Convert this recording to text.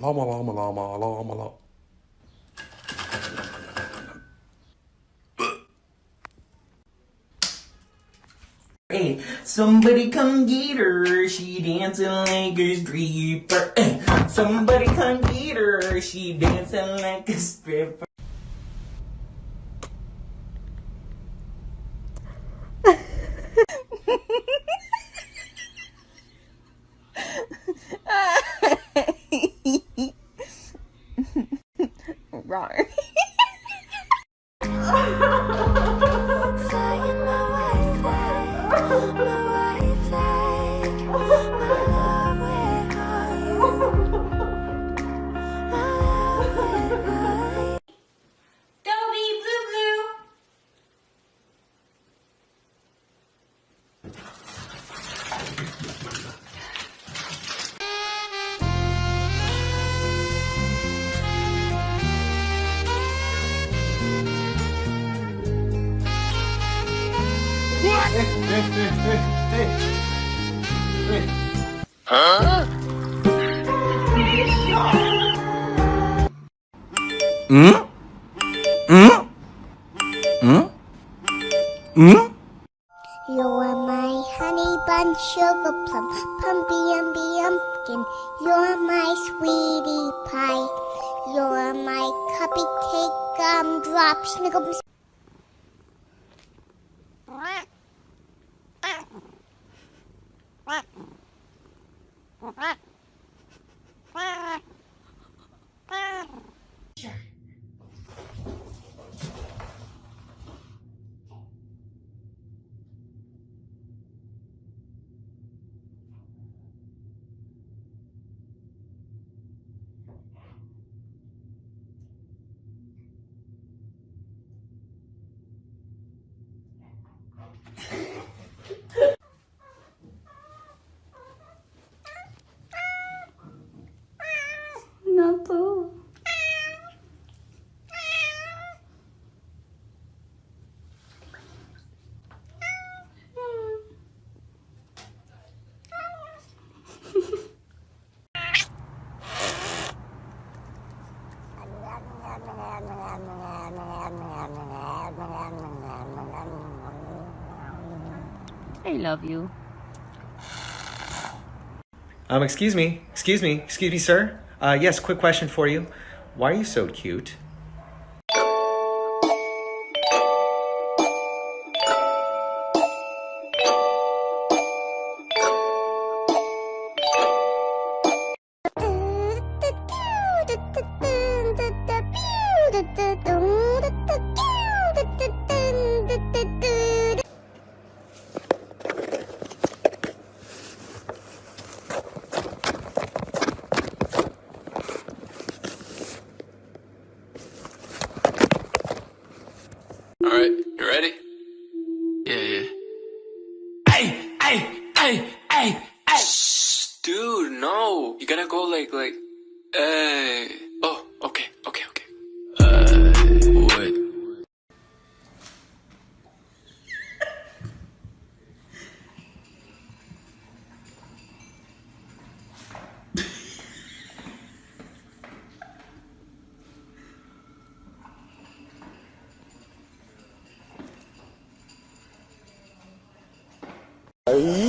Llama, llama, llama, llama, llama. Hey, somebody come get her, she dancing like a stripper. Hey, somebody come get her, she dancing like a stripper. Wrong. Dobby, Blue Blue. You are my honey bun, sugar plum, pumpy umby umpkin. You're my sweetie pie. You're my cupcake gumdrop snickums. No po. I love you. Excuse me, sir. Yes, quick question for you. Why are you so cute? All right, you ready? Yeah. Hey! Shh, dude, no. You gotta go like, hey. Oh, okay. What? Yeah.